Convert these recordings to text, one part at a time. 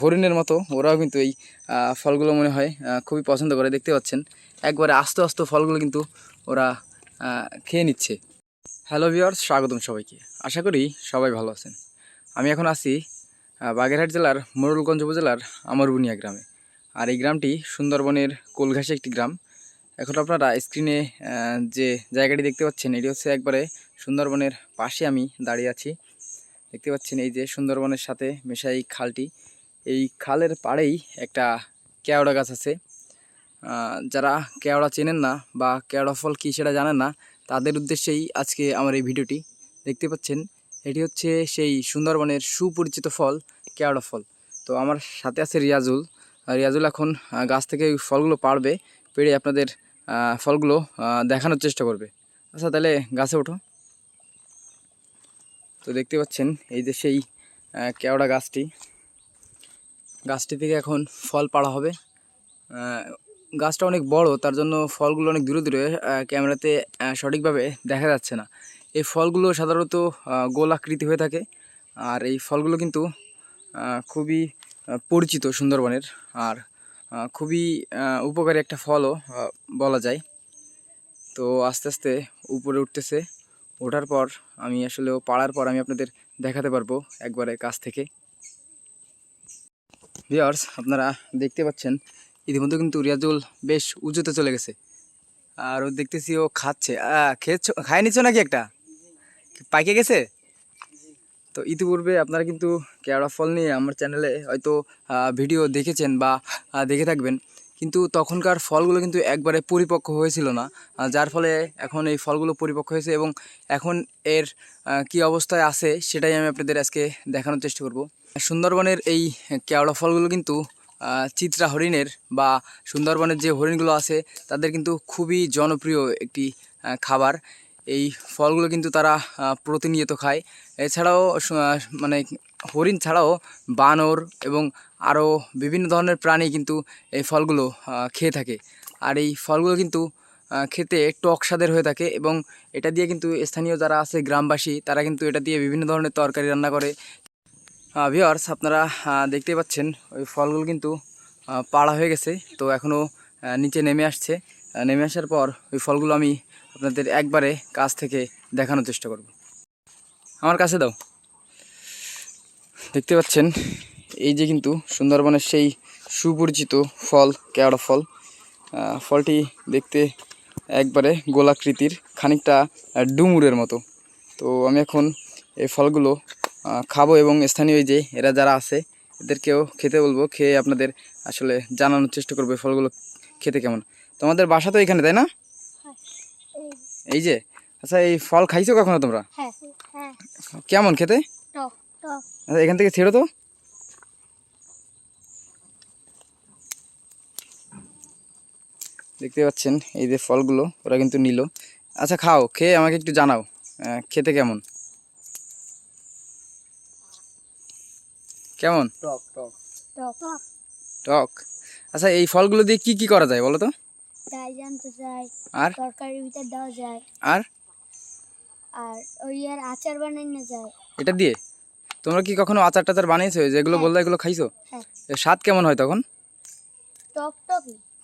হরিণের মতো ওরাও কিন্তু এই ফলগুলো মনে হয় খুবই পছন্দ করে। দেখতে পাচ্ছেন একবারে আস্তে আস্তে ফলগুলো কিন্তু ওরা খেয়ে নিচ্ছে। হ্যালো ভিউয়ার্স, স্বাগতম সবাইকে। আশা করি সবাই ভালো আছেন। আমি এখন আছি বাগেরহাট জেলার মোড়লগঞ্জ উপজেলার আমরবুনিয়া গ্রামে। আর এই গ্রামটি সুন্দরবনের কোলঘাসে একটি গ্রাম। এখন আপনারা স্ক্রিনে যে জায়গাটি দেখতে পাচ্ছেন এটি হচ্ছে একবারে সুন্দরবনের পাশে আমি দাঁড়িয়ে আছি। দেখতে পাচ্ছেন এই যে সুন্দরবনের সাথে মেশা এই খালটি, এই খালের পাড়েই একটা কেওড়া গাছ আছে। যারা কেওড়া চেনেন না বা কেওড়া ফল কী সেটা জানেন না, তাদের উদ্দেশ্যেই আজকে আমার এই ভিডিওটি। দেখতে পাচ্ছেন এটি হচ্ছে সেই সুন্দরবনের সুপরিচিত ফল, কেওড়া ফল। তো আমার সাথে আছে রিয়াজুল। রিয়াজুল এখন গাছ থেকে ফলগুলো পাড়বে, পেড়ে আপনাদের ফলগুলো দেখানোর চেষ্টা করবে। আচ্ছা, তাহলে গাছে ওঠো। তো দেখতে পাচ্ছেন এই যে সেই কেওড়া গাছটি থেকে এখন ফল পাড়া হবে। গাছটা অনেক বড়, তার জন্য ফলগুলো অনেক দূরে দূরে ক্যামেরাতে সঠিকভাবে দেখা যাচ্ছে না। এই ফলগুলো সাধারণত গোল আকৃতি হয়ে থাকে। আর এই ফলগুলো কিন্তু খুবই পরিচিত সুন্দরবনের, আর খুবই উপকারী একটা ফলও বলা যায়। তো আস্তে আস্তে উপরে উঠতেছে। ওঠার পর আমি আসলে পাড়ার পর আমি আপনাদের দেখাতে পারবো একবারে কাছ থেকে। ভিউয়ার্স, আপনারা দেখতে পাচ্ছেন ইতিমধ্যে কিন্তু রিয়াজুল বেশ উঁচুতে চলে গেছে। আর ও দেখতেছি ও খাচ্ছে। খায় নিচ্ছ নাকি একটা? পাইকে গেছে? তো ইতিপূর্বে আপনারা কিন্তু কেওড়া ফল নিয়ে আমার চ্যানেলে হয়তো ভিডিও দেখেছেন বা দেখে থাকবেন, কিন্তু তখনকার ফলগুলো কিন্তু একবারে পরিপক্ক হয়েছিল না, যার ফলে এখন এই ফলগুলো পরিপক্ক হয়েছে এবং এখন এর কি অবস্থায় আছে সেটাই আমি আপনাদের আজকে দেখানোর চেষ্টা করব। সুন্দরবনের এই কেওড়া ফলগুলো কিন্তু চিত্রা হরিণের বা সুন্দরবনের যে হরিণগুলো আছে তাদের কিন্তু খুবই জনপ্রিয় একটি খাবার। এই ফলগুলো কিন্তু তারা প্রতিনিয়ত খায়। এছাড়াও মানে হরিণ ছাড়াও বানর এবং আরও বিভিন্ন ধরনের প্রাণী কিন্তু এই ফলগুলো খেয়ে থাকে। আর এই ফলগুলো কিন্তু খেতে টক স্বাদের হয়ে থাকে এবং এটা দিয়ে কিন্তু স্থানীয় যারা আছে গ্রামবাসী তারা কিন্তু এটা দিয়ে বিভিন্ন ধরনের তরকারি রান্না করে। ভিউয়ার্স, আপনারা দেখতে পাচ্ছেন ওই ফলগুলো কিন্তু পাড়া হয়ে গেছে। তো এখনও নিচে নেমে আসছে। নেমে আসার পর ওই ফলগুলো আমি আপনাদের একবারে কাছ থেকে দেখানোর চেষ্টা করব। আমার কাছে দাও। দেখতে পাচ্ছেন এই যে কিন্তু সুন্দরবনের সেই সুপরিচিত ফল, কেওড়া ফল। ফলটি দেখতে একবারে গোলাকৃতির, খানিকটা ডুমুরের মতো। তো আমি এখন এই ফলগুলো খাবো এবং স্থানীয় এই যে এরা যারা আছে এদেরকেও খেতে বলবো, খেয়ে আপনাদের আসলে জানানোর চেষ্টা করবো এই ফলগুলো খেতে কেমন। তোমাদের বাসা তো এখানে, তাই না? এই যে, আচ্ছা, এই ফল খাইছো কখনো তোমরা? কেমন খেতে? আচ্ছা, এখান থেকে ছেড়ো তো। দেখতে পাচ্ছেন এই যে ফলগুলো ওরা কিন্তু নিল। আচ্ছা, খাও, খেয়ে আমাকে একটু জানাও খেতে কেমন। কেমন? টক। আচ্ছা, এই ফলগুলো দিয়ে কি কি করা যায় বলো তো? আর আর আচার বানানো যায়। এটা দিয়ে তোমরা কি কখনো আচার টাচার বানিয়েছো? যেগুলো বললে এগুলো খাইছো? স্বাদ কেমন হয় তখন?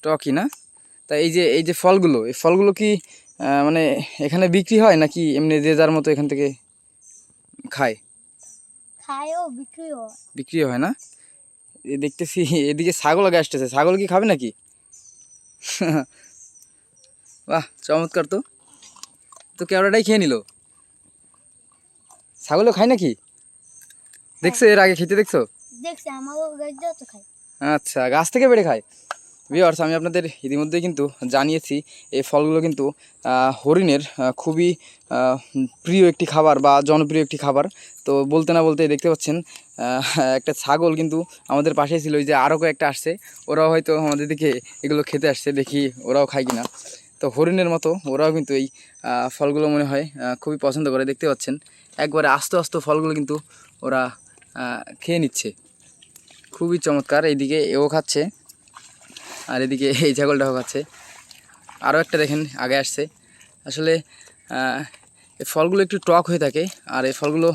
টকই না? তা এই যে ফলগুলো, এই ফলগুলো কি মানে এখানে বিক্রি হয় নাকি এমনি যে যার মতো এখান থেকে খায়? বিক্রি হয় না? দেখতেছি এদিকে ছাগল আগে আসতেছে। ছাগল কি খাবে নাকি? বাহ, চমৎকার। তো তো কেওড়াটাই খেয়ে নিল। ছাগলও খায় নাকি? দেখছো এর আগে খেতে? দেখছো? আচ্ছা, গাছ থেকে বেড়ে খায়। ভিউয়ার্স, আমি আপনাদের ইতিমধ্যেই কিন্তু জানিয়েছি এই ফলগুলো কিন্তু হরিণের খুবই প্রিয় একটি খাবার বা জনপ্রিয় একটি খাবার। তো বলতে না বলতে দেখতে পাচ্ছেন একটা ছাগল কিন্তু আমাদের পাশেই ছিল। ওই যে আরও কয়েকটা আসছে, ওরাও হয়তো আমাদের দিকে এগুলো খেতে আসছে, দেখি ওরাও খায় কিনা। তো হরিণের মতো ওরাও কিন্তু এই ফলগুলো মনে হয় খুবই পছন্দ করে। দেখতে পাচ্ছেন একবারে আস্তে আস্তে ফলগুলো কিন্তু ওরা খেয়ে নিচ্ছে। খুবই চমৎকার। এইদিকে এও খাচ্ছে আর এদিকে এই ছাগলটাও খাচ্ছে। আরও একটা দেখেন আগে আসছে। আসলে এই ফলগুলো একটু টক হয়ে থাকে। আর এই ফলগুলো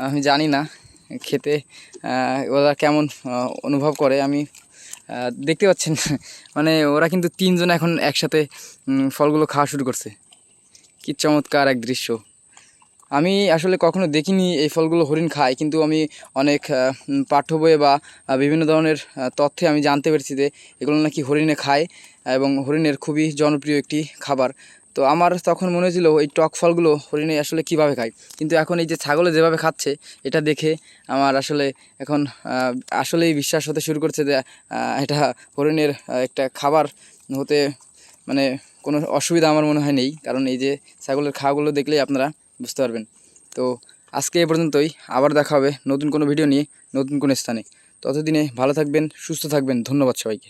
আমি জানি না খেতে ওরা কেমন অনুভব করে। আমি দেখতে পাচ্ছেন মানে ওরা কিন্তু তিনজন এখন একসাথে ফলগুলো খাওয়া শুরু করছে। কি চমৎকার এক দৃশ্য। আমি আসলে কখনো দেখিনি এই ফলগুলো হরিণ খায়, কিন্তু আমি অনেক পাঠ্য বইয়ে বা বিভিন্ন ধরনের তথ্যে আমি জানতে পেরেছি যে এগুলো নাকি হরিণে খায় এবং হরিণের খুবই জনপ্রিয় একটি খাবার। তো আমার তখন মনে হয়েছিল এই টক ফলগুলো হরিণে আসলে কিভাবে খায়, কিন্তু এখন এই যে ছাগলে যেভাবে খাচ্ছে এটা দেখে আমার আসলে এখন আসলেই বিশ্বাস হতে শুরু করছে যে এটা হরিণের একটা খাবার হতে মানে কোনো অসুবিধা আমার মনে হয় নেই, কারণ এই যে ছাগলের খাওয়াগুলো দেখলেই আপনারা বুঝতে পারবেন। তো আজকে এ পর্যন্তই, আবার দেখা হবে নতুন কোনো ভিডিও নিয়ে নতুন কোনো স্থানে। ততদিনে ভালো থাকবেন, সুস্থ থাকবেন। ধন্যবাদ সবাইকে।